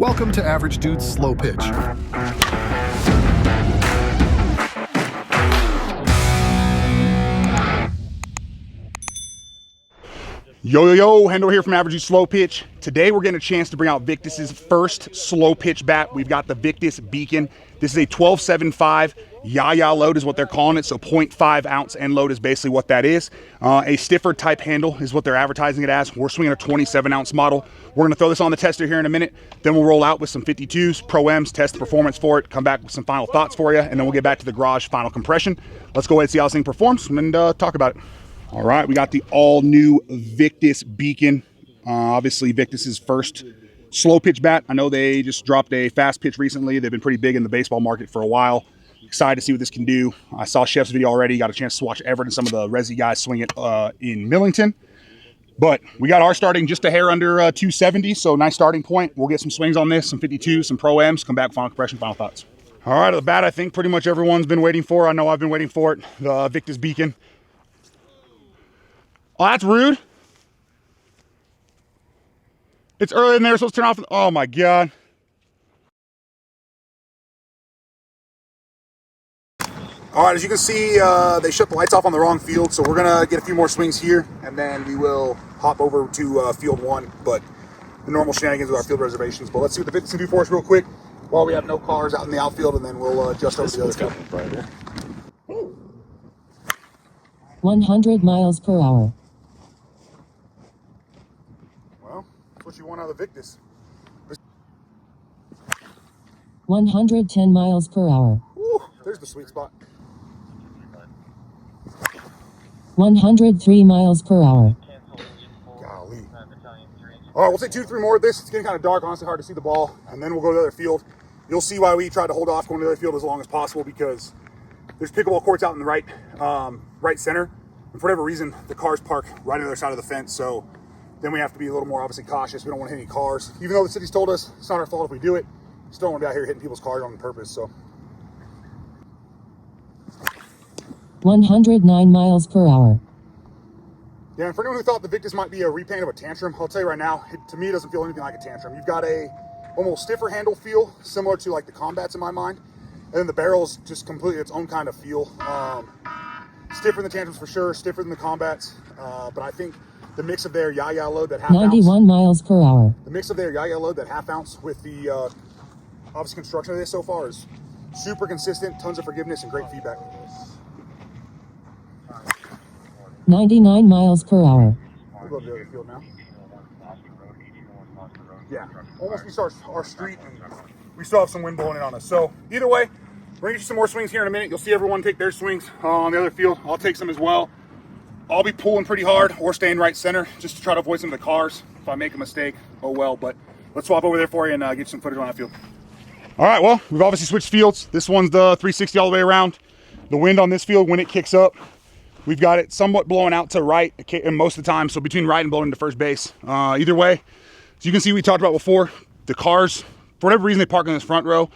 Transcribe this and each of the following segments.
Welcome to Average Dude's Slow Pitch. Yo, Hendo here from Average Dude's Slow Pitch. Today we're getting a chance to bring out Victus's first slow pitch bat. We've got the Victus Beacon. This is a 12.75 yaya load is what they're calling it, so 0.5 ounce end load is basically what that is. A stiffer type handle is what they're advertising it as. We're swinging a 27 ounce model. We're gonna throw this on the tester here in a minute, then we'll roll out with some 52s, Pro-Ms, test the performance for it, come back with some final thoughts for you, and then we'll get back to the garage final compression. Let's go ahead and see how this thing performs and talk about it. All right, we got the all-new Victus Beacon. Obviously, Victus's first slow pitch bat. I know they just dropped a fast pitch recently. They've been pretty big in the baseball market for a while. Excited to see what this can do. I saw Chef's video already. Got a chance to watch Everett and some of the Resi guys swing it in Millington. But we got our starting just a hair under 270, so nice starting point. We'll get some swings on this, some 52s, some Pro-Ms, come back with final compression, final thoughts. All right, the bat I think pretty much everyone's been waiting for. I know I've been waiting for it, the Victus Beacon. Oh, that's rude. It's early in there, so let's turn off. Oh my God. All right, as you can see, they shut the lights off on the wrong field, so we're gonna get a few more swings here, and then we will hop over to field one, but the normal shenanigans with our field reservations. But let's see what the Victus can do for us real quick while we have no cars out in the outfield, and then we'll adjust over to the other field. Right here. 100 miles per hour. Well, that's what you want out of the Victus. 110 miles per hour. Woo, there's the sweet spot. 103 miles per hour. Golly. All right, we'll take 2 to 3 more of this. It's getting kind of dark, honestly hard to see the ball, and then we'll go to the other field. You'll see why we tried to hold off going to the other field as long as possible, because there's pickleball courts out in the right center, and for whatever reason, the cars park right on the other side of the fence, so then we have to be a little more obviously cautious. We don't want to hit any cars. Even though the city's told us it's not our fault if we do it, still don't want to be out here hitting people's cars on purpose, so. 109 miles per hour. Yeah, and for anyone who thought the Victus might be a repaint of a Tantrum, I'll tell you right now, to me it doesn't feel anything like a Tantrum. You've got a almost stiffer handle feel, similar to like the Combats in my mind, and then the barrel's just completely its own kind of feel. Stiffer than the Tantrums for sure, stiffer than the Combats, but I think the mix of their yaya load, that half 91 ounce, miles per hour. the mix of their yaya load, that half ounce with the obvious construction of this so far is super consistent, tons of forgiveness and great feedback. 99 miles per hour. We'll go to the other field now. Yeah, almost we start our street and we still have some wind blowing in on us. So either way, we're gonna get you some more swings here in a minute. You'll see everyone take their swings on the other field. I'll take some as well. I'll be pulling pretty hard or staying right center just to try to avoid some of the cars. If I make a mistake, oh well, but let's swap over there for you and get some footage on that field. All right, well, we've obviously switched fields. This one's the 360 all the way around. The wind on this field, when it kicks up, we've got it somewhat blowing out to right most of the time, so between right and blowing into first base. Either way, as you can see, we talked about before, the cars, for whatever reason, they park in this front row.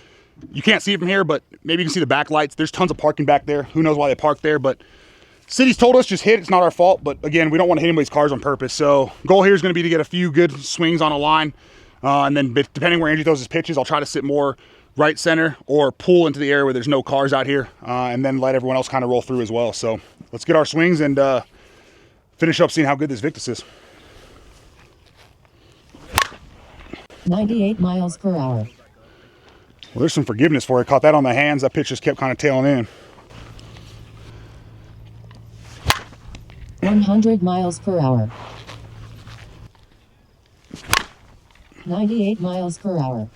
You can't see it from here, but maybe you can see the back lights. There's tons of parking back there. Who knows why they parked there, but city's told us just hit. It's not our fault, but again, we don't want to hit anybody's cars on purpose. So goal here is going to be to get a few good swings on a line, and then depending where Andrew throws his pitches, I'll try to sit more right center or pull into the area where there's no cars out here, and then let everyone else kind of roll through as well. So let's get our swings and finish up seeing how good this Victus is. 98 miles per hour. Well, there's some forgiveness for it. Caught that on the hands. That pitch just kept kind of tailing in. 100 miles per hour. 98 miles per hour.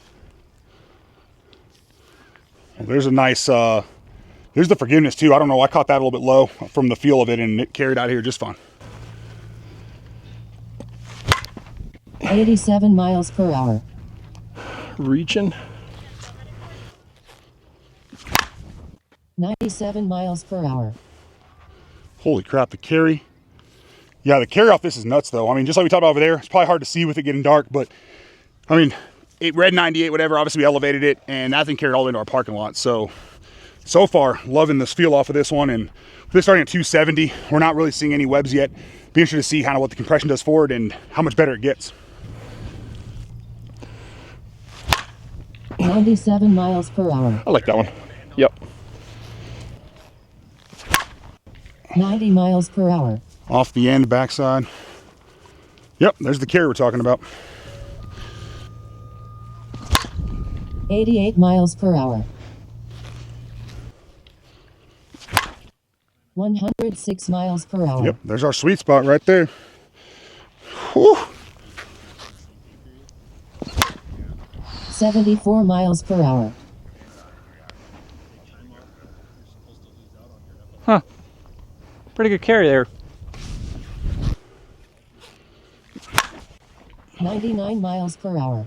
Well, there's a nice, there's the forgiveness too. I don't know, I caught that a little bit low from the feel of it, and it carried out here just fine. 87 miles per hour. Reaching. 97 miles per hour. Holy crap, the carry. Yeah, the carry off this is nuts though. I mean, just like we talked about over there, it's probably hard to see with it getting dark, but I mean, it read 98, whatever. Obviously we elevated it, and that thing carried all into our parking lot. So far, loving this feel off of this one. And with this starting at 270, we're not really seeing any webs yet. Be interested to see kind of what the compression does for it and how much better it gets. 97 miles per hour. I like that one. Yep. 90 miles per hour. Off the end, backside. Yep, there's the carry we're talking about. 88 miles per hour. 106 miles per hour. Yep, there's our sweet spot right there. Whew. 74 miles per hour. Huh. Pretty good carry there. 99 miles per hour.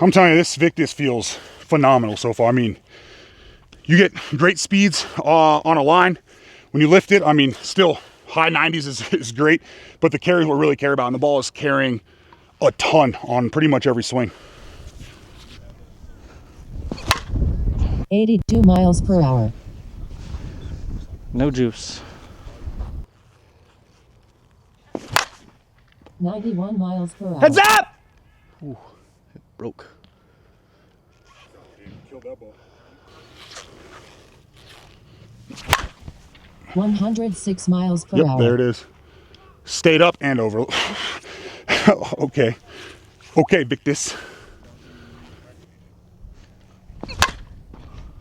I'm telling you, this Victus feels phenomenal so far. I mean, you get great speeds on a line. When you lift it, I mean, still high 90s is great, but the carry is what we really care about, and the ball is carrying a ton on pretty much every swing. 82 miles per hour. No juice. 91 miles per hour. Heads up! Ooh, it broke. 106 miles per Yep, hour. there it is. Stayed up and over. Okay. Okay, Victus.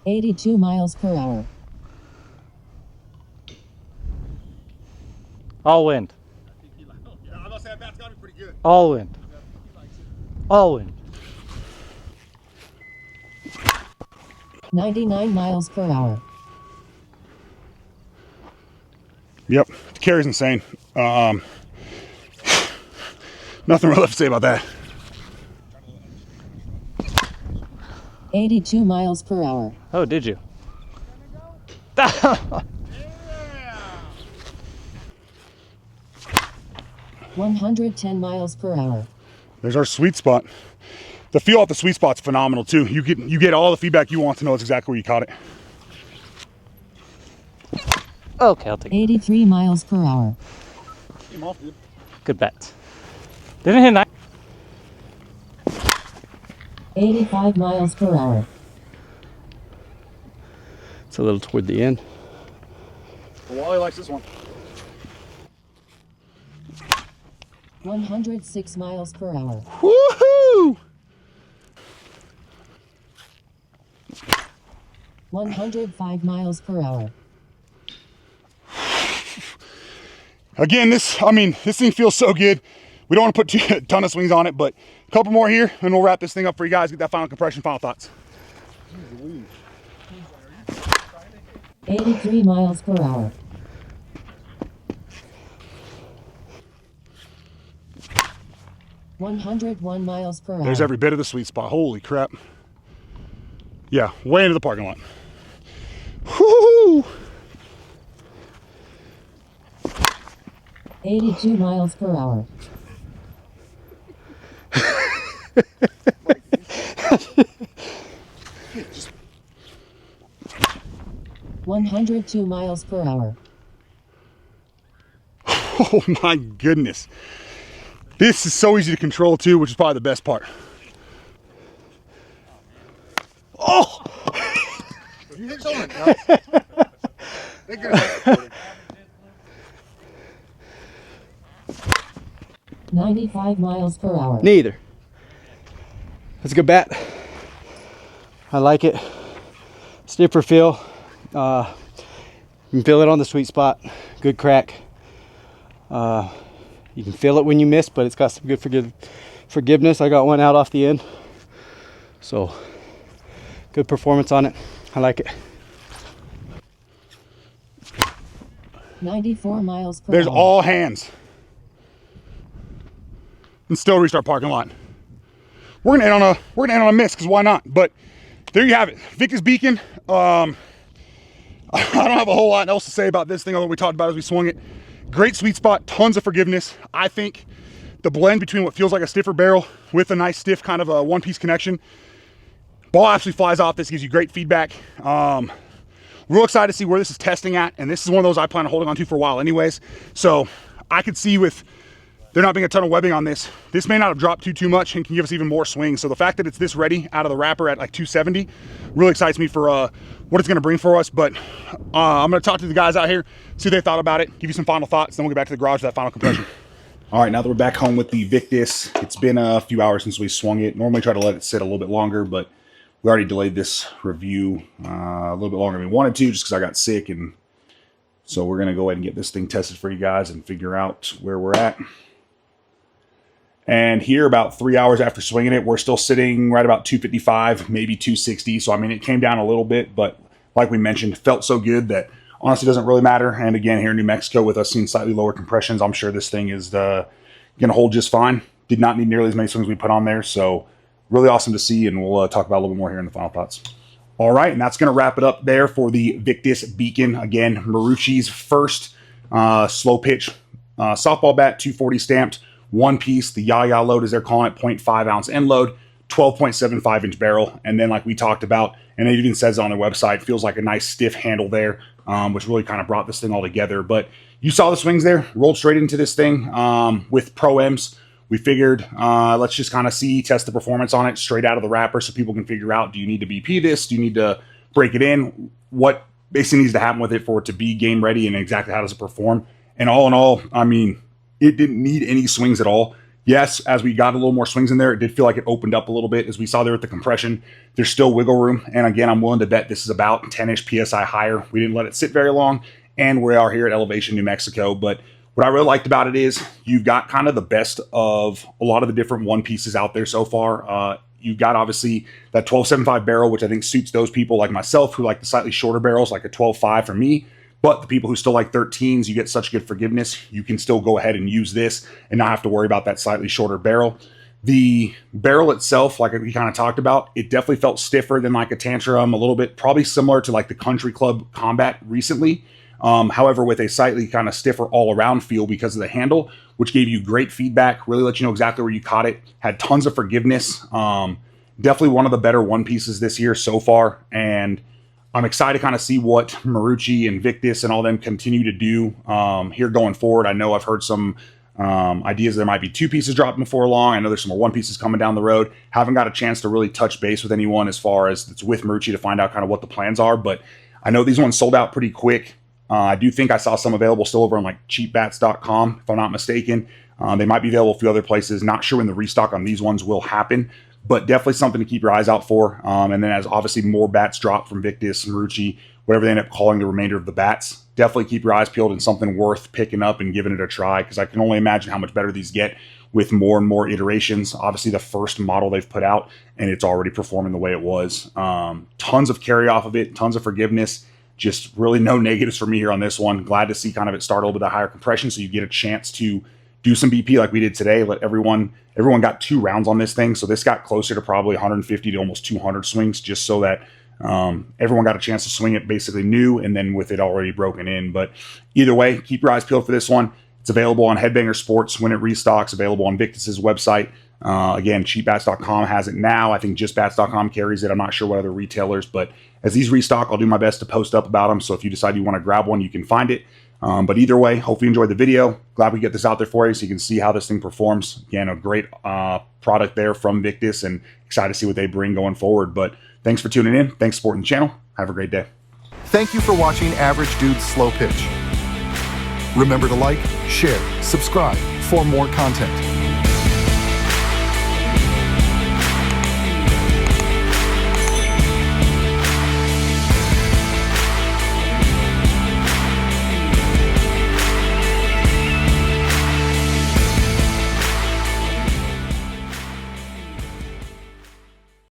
82 miles per hour. All wind. I'm gonna say that bat's gotta be pretty good. All wind. All wind. 99 miles per hour. Yep, the carry's insane. Nothing really left to say about that. 82 miles per hour. Oh, did you? 110 miles per hour. There's our sweet spot. The feel off the sweet spot's phenomenal too. You get all the feedback you want to know it's exactly where you caught it. Okay, I'll take it. 83 miles per hour. Good bet. Didn't hit 9. 85 miles per hour. It's a little toward the end. Wally likes this one. 106 miles per hour. Woohoo! 105 miles per hour. Again, this thing feels so good. We don't want to put a ton of swings on it, but a couple more here, and we'll wrap this thing up for you guys. Get that final compression, final thoughts. 83 miles per hour. 101 miles per hour. There's every bit of the sweet spot. Holy crap. Yeah, way into the parking lot. Woo! 82 miles per hour. $102 miles per hour. Oh my goodness. This is so easy to control too, which is probably the best part. Oh! You hit someone, guys. They get it. 95 miles per hour. Neither. That's a good bat. I like it. Stiffer feel. You can feel it on the sweet spot. Good crack. You can feel it when you miss, but it's got some good forgiveness. I got one out off the end. So, good performance on it. I like it. 94 miles per There's hour. all hands. And still reached our parking lot. We're gonna end on a miss, because why not? But there you have it. Victus Beacon. I don't have a whole lot else to say about this thing, although we talked about it as we swung it. Great sweet spot, tons of forgiveness. I think the blend between what feels like a stiffer barrel with a nice stiff kind of a one-piece connection. Ball absolutely flies off this, gives you great feedback. Real excited to see where this is testing at, and this is one of those I plan on holding on to for a while anyways. So I could see with there not being a ton of webbing on this, this may not have dropped too much and can give us even more swing. So the fact that it's this ready out of the wrapper at like 270 really excites me for what it's gonna bring for us. But I'm gonna talk to the guys out here, see what they thought about it, give you some final thoughts, then we'll get back to the garage for that final compression. All right, now that we're back home with the Victus, it's been a few hours since we swung it. Normally try to let it sit a little bit longer, but we already delayed this review a little bit longer than we wanted to just because I got sick. And so we're gonna go ahead and get this thing tested for you guys and figure out where we're at. And here, about 3 hours after swinging it, we're still sitting right about 255, maybe 260. So, I mean, it came down a little bit, but like we mentioned, felt so good that honestly doesn't really matter. And again, here in New Mexico, with us seeing slightly lower compressions, I'm sure this thing is going to hold just fine. Did not need nearly as many swings we put on there. So, really awesome to see, and we'll talk about a little bit more here in the final thoughts. All right, and that's going to wrap it up there for the Victus Beacon. Again, Marucci's first Slo-Pitch softball bat, 240 stamped. One piece, the Ya-Ya load as they're calling it, 0.5 ounce end load, 12.75 inch barrel. And then like we talked about, and it even says on their website, feels like a nice stiff handle there, which really kind of brought this thing all together. But you saw the swings there, rolled straight into this thing with Pro-Ms. We figured let's just kind of test the performance on it straight out of the wrapper so people can figure out, do you need to BP this? Do you need to break it in? What basically needs to happen with it for it to be game ready, and exactly how does it perform? And all in all, I mean, it didn't need any swings at all. Yes, as we got a little more swings in there, it did feel like it opened up a little bit. As we saw there with the compression, there's still wiggle room. And again, I'm willing to bet this is about 10-ish PSI higher. We didn't let it sit very long, and we are here at elevation New Mexico. But what I really liked about it is you've got kind of the best of a lot of the different one pieces out there so far. You've got obviously that 12.75 barrel, which I think suits those people like myself who like the slightly shorter barrels, like a 12.5 for me. But the people who still like 13s, you get such good forgiveness, you can still go ahead and use this and not have to worry about that slightly shorter barrel. The barrel itself, like we kind of talked about, it definitely felt stiffer than like a Tantrum, a little bit, probably similar to like the Country Club Combat recently. However, with a slightly kind of stiffer all-around feel because of the handle, which gave you great feedback, really let you know exactly where you caught it, had tons of forgiveness. Definitely one of the better one pieces this year so far, and I'm excited to kind of see what Marucci and Victus and all them continue to do here going forward. I know I've heard some ideas there might be two pieces dropping before long. I know there's some more one pieces coming down the road. Haven't got a chance to really touch base with anyone as far as it's with Marucci to find out kind of what the plans are, but I know these ones sold out pretty quick. I do think I saw some available still over on like cheapbats.com, if I'm not mistaken. They might be available a few other places. Not sure when the restock on these ones will happen, but definitely something to keep your eyes out for. And then as obviously more bats drop from Victus, Marucci, whatever they end up calling the remainder of the bats, definitely keep your eyes peeled and something worth picking up and giving it a try, because I can only imagine how much better these get with more and more iterations. Obviously the first model they've put out, and it's already performing the way it was. Tons of carry off of it, tons of forgiveness. Just really no negatives for me here on this one. Glad to see kind of it start a little bit of higher compression so you get a chance to do some BP like we did today. Let everyone got 2 rounds on this thing. So this got closer to probably 150 to almost 200 swings, just so that everyone got a chance to swing it basically new and then with it already broken in. But either way, keep your eyes peeled for this one. It's available on Headbanger Sports when it restocks, available on Victus's website. Again, cheapbats.com has it now. I think justbats.com carries it. I'm not sure what other retailers, but as these restock, I'll do my best to post up about them. So if you decide you want to grab one, you can find it. But either way, hope you enjoyed the video. Glad we get this out there for you so you can see how this thing performs. Again, a great product there from Victus, and excited to see what they bring going forward. But thanks for tuning in. Thanks for supporting the channel. Have a great day. Thank you for watching Average Dude's Slow Pitch. Remember to like, share, subscribe for more content.